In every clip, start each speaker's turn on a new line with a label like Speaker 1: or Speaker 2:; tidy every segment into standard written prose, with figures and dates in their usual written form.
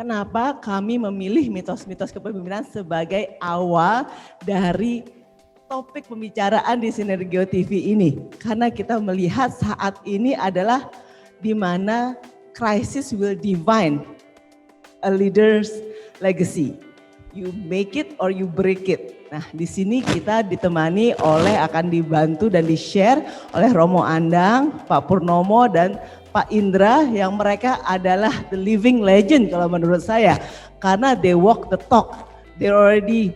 Speaker 1: kenapa kami memilih mitos-mitos kepemimpinan sebagai awal dari topik pembicaraan di Sinergio TV ini. Karena kita melihat saat ini adalah di mana crisis will define a leader's legacy. You make it or you break it. Nah, di sini kita ditemani akan dibantu dan di-share oleh Romo Andang, Pak Purnomo dan Pak Indra yang mereka adalah the living legend kalau menurut saya. Karena they walk the talk. They already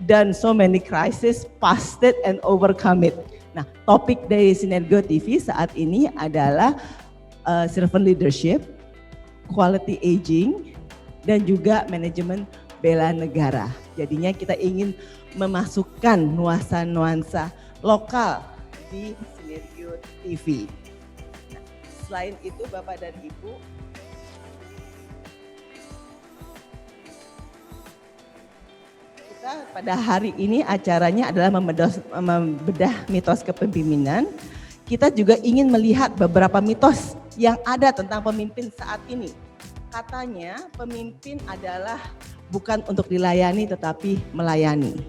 Speaker 1: done so many crises, passed it and overcome it. Nah, topik dari Sinergio TV saat ini adalah servant leadership, quality aging, dan juga manajemen bela negara. Jadinya kita ingin memasukkan nuansa-nuansa lokal di Sinergio TV. Nah, selain itu Bapak dan Ibu, kita pada hari ini acaranya adalah membedah mitos kepemimpinan. Kita juga ingin melihat beberapa mitos yang ada tentang pemimpin saat ini. Katanya pemimpin adalah bukan untuk dilayani tetapi melayani.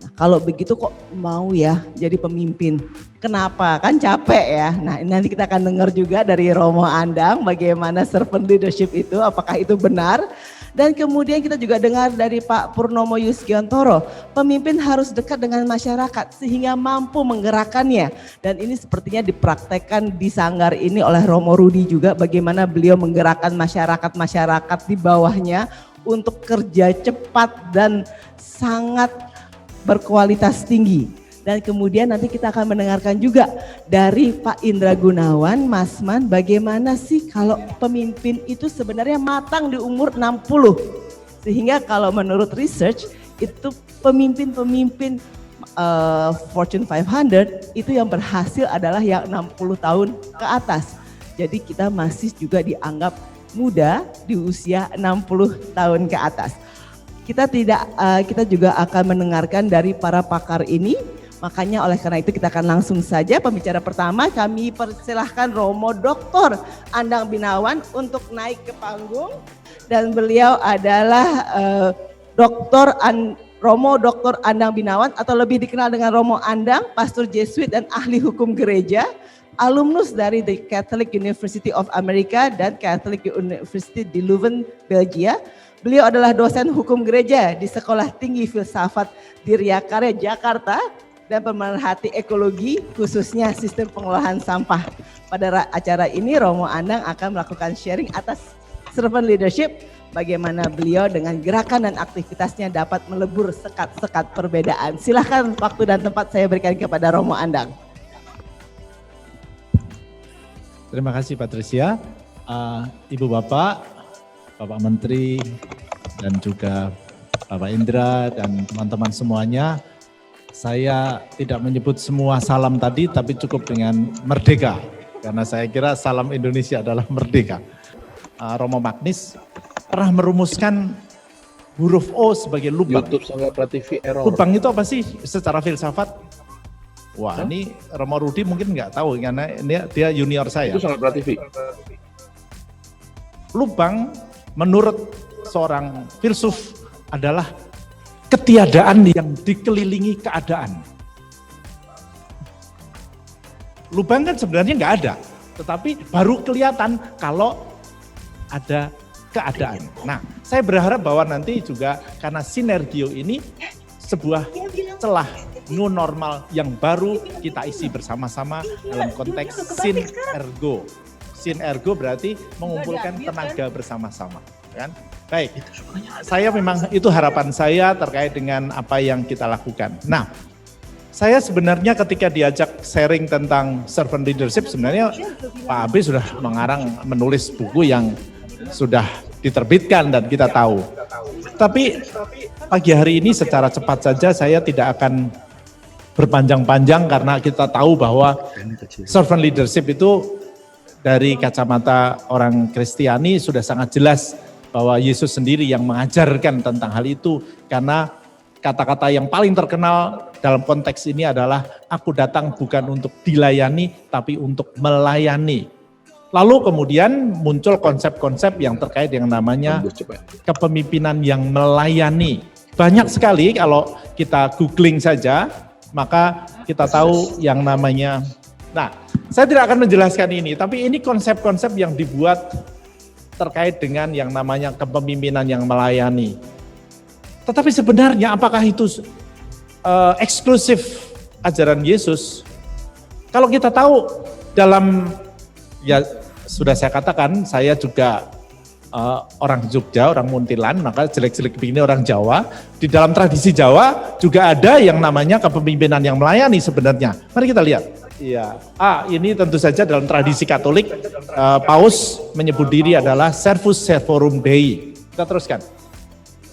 Speaker 1: Nah, kalau begitu kok mau ya jadi pemimpin? Kenapa? Kan capek ya. Nah, nanti kita akan dengar juga dari Romo Andang bagaimana servant leadership itu, apakah itu benar? Dan kemudian kita juga dengar dari Pak Purnomo Yuskiontoro, pemimpin harus dekat dengan masyarakat sehingga mampu menggerakkannya. Dan ini sepertinya dipraktekkan di Sanggar ini oleh Romo Rudi juga, bagaimana beliau menggerakkan masyarakat-masyarakat di bawahnya untuk kerja cepat dan sangat berkualitas tinggi. Dan kemudian nanti kita akan mendengarkan juga dari Pak Indra Gunawan, Mas Man, bagaimana sih kalau pemimpin itu sebenarnya matang di umur 60. Sehingga kalau menurut research itu pemimpin-pemimpin Fortune 500 itu yang berhasil adalah yang 60 tahun ke atas. Jadi kita masih juga dianggap muda di usia 60 tahun ke atas. Kita juga akan mendengarkan dari para pakar ini. Makanya oleh karena itu kita akan langsung saja pembicara pertama, kami persilahkan Romo Dr. Andang Binawan untuk naik ke panggung. Dan beliau adalah Romo Dr. Andang Binawan atau lebih dikenal dengan Romo Andang, pastor Jesuit dan ahli hukum gereja, alumnus dari The Catholic University of America dan Catholic University di Leuven, Belgia. Beliau adalah dosen hukum gereja di Sekolah Tinggi Filsafat Diryakarya, Jakarta, dan pemerhati ekologi khususnya sistem pengolahan sampah. Pada acara ini Romo Andang akan melakukan sharing atas servant leadership, bagaimana beliau dengan gerakan dan aktivitasnya dapat melebur sekat-sekat perbedaan. Silahkan waktu dan tempat saya berikan kepada Romo Andang.
Speaker 2: Terima kasih Patricia, Ibu Bapak, Bapak Menteri, dan juga Bapak Indra dan teman-teman semuanya. Saya tidak menyebut semua salam tadi, tapi cukup dengan merdeka. Karena saya kira salam Indonesia adalah merdeka. Romo Magnis pernah merumuskan huruf O sebagai lubang.
Speaker 3: YouTube Sanggar TV error.
Speaker 2: Lubang itu apa sih secara filsafat? Wah, ini Romo Rudi mungkin nggak tahu karena dia junior saya.
Speaker 3: Itu Sanggar TV.
Speaker 2: Lubang menurut seorang filsuf adalah ketiadaan yang dikelilingi keadaan. Lubang kan sebenarnya nggak ada, tetapi baru kelihatan kalau ada keadaan. Nah, saya berharap bahwa nanti juga karena Sinergio ini sebuah celah new normal yang baru kita isi bersama-sama dalam konteks sinergo. Sinergo berarti mengumpulkan tenaga bersama-sama, kan? Baik, saya memang itu harapan saya terkait dengan apa yang kita lakukan. Nah, saya sebenarnya ketika diajak sharing tentang servant leadership, sebenarnya Pak Abe sudah menulis buku yang sudah diterbitkan dan kita tahu. Tapi pagi hari ini secara cepat saja saya tidak akan berpanjang-panjang karena kita tahu bahwa servant leadership itu dari kacamata orang Kristiani sudah sangat jelas bahwa Yesus sendiri yang mengajarkan tentang hal itu, karena kata-kata yang paling terkenal dalam konteks ini adalah aku datang bukan untuk dilayani tapi untuk melayani. Lalu kemudian muncul konsep-konsep yang terkait yang namanya kepemimpinan yang melayani. Banyak sekali kalau kita googling saja, maka kita tahu yang namanya. Nah, saya tidak akan menjelaskan ini, tapi ini konsep-konsep yang dibuat terkait dengan yang namanya kepemimpinan yang melayani. Tetapi sebenarnya apakah itu eksklusif ajaran Yesus? Kalau kita tahu dalam, ya sudah saya katakan, saya juga orang Jogja, orang Muntilan, maka jelek-jelek begini orang Jawa. Di dalam tradisi Jawa juga ada yang namanya kepemimpinan yang melayani sebenarnya. Mari kita lihat. Iya. Ini tentu saja dalam tradisi Katolik, Paus menyebut diri adalah Servus Servorum Dei. Kita teruskan.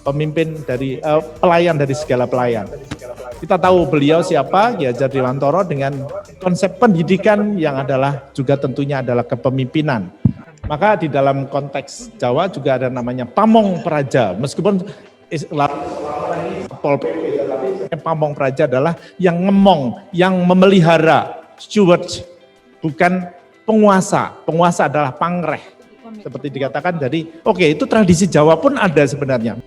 Speaker 2: Pemimpin dari, pelayan dari segala pelayan. Kita tahu beliau siapa, Ki Hajar Dewantoro, dengan konsep pendidikan yang adalah juga tentunya adalah kepemimpinan. Maka di dalam konteks Jawa juga ada namanya pamong praja. Meskipun pamong praja adalah yang ngemong, yang memelihara, steward, bukan penguasa. Penguasa adalah pangreh. Seperti dikatakan, jadi oke, itu tradisi Jawa pun ada sebenarnya.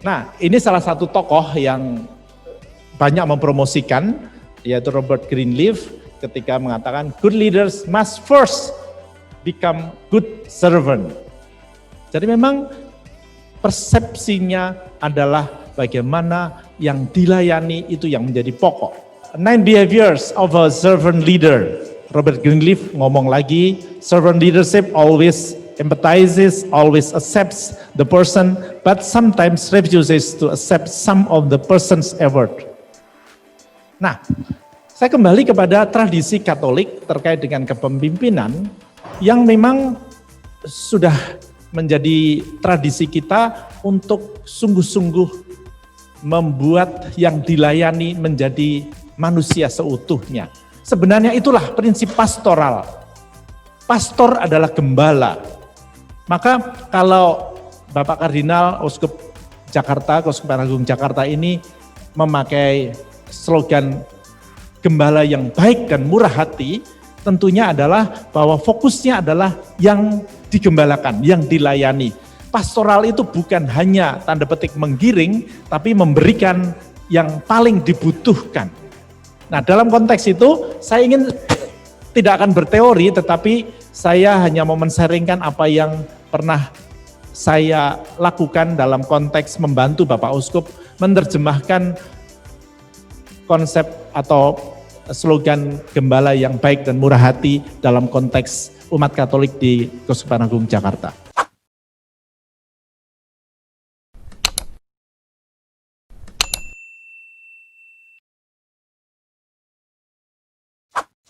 Speaker 2: Nah, ini salah satu tokoh yang banyak mempromosikan, yaitu Robert Greenleaf, ketika mengatakan good leaders must first become good servant. Jadi memang persepsinya adalah bagaimana yang dilayani itu yang menjadi pokok. 9 behaviors of a servant leader. Robert Greenleaf ngomong lagi, servant leadership always empathizes, always accepts the person, but sometimes refuses to accept some of the person's effort. Nah, saya kembali kepada tradisi Katolik terkait dengan kepemimpinan yang memang sudah menjadi tradisi kita untuk sungguh-sungguh membuat yang dilayani menjadi manusia seutuhnya. Sebenarnya itulah prinsip pastoral. Pastor adalah gembala. Maka kalau Bapak Kardinal Uskup Jakarta, Keuskupan Agung Jakarta ini memakai slogan gembala yang baik dan murah hati, tentunya adalah bahwa fokusnya adalah yang digembalakan, yang dilayani. Pastoral itu bukan hanya tanda petik menggiring, tapi memberikan yang paling dibutuhkan. Nah, dalam konteks itu saya ingin tidak akan berteori, tetapi saya hanya mau men-sharingkan apa yang pernah saya lakukan dalam konteks membantu Bapak Uskup menerjemahkan konsep atau slogan gembala yang baik dan murah hati dalam konteks umat Katolik di Keuskupan Agung Jakarta.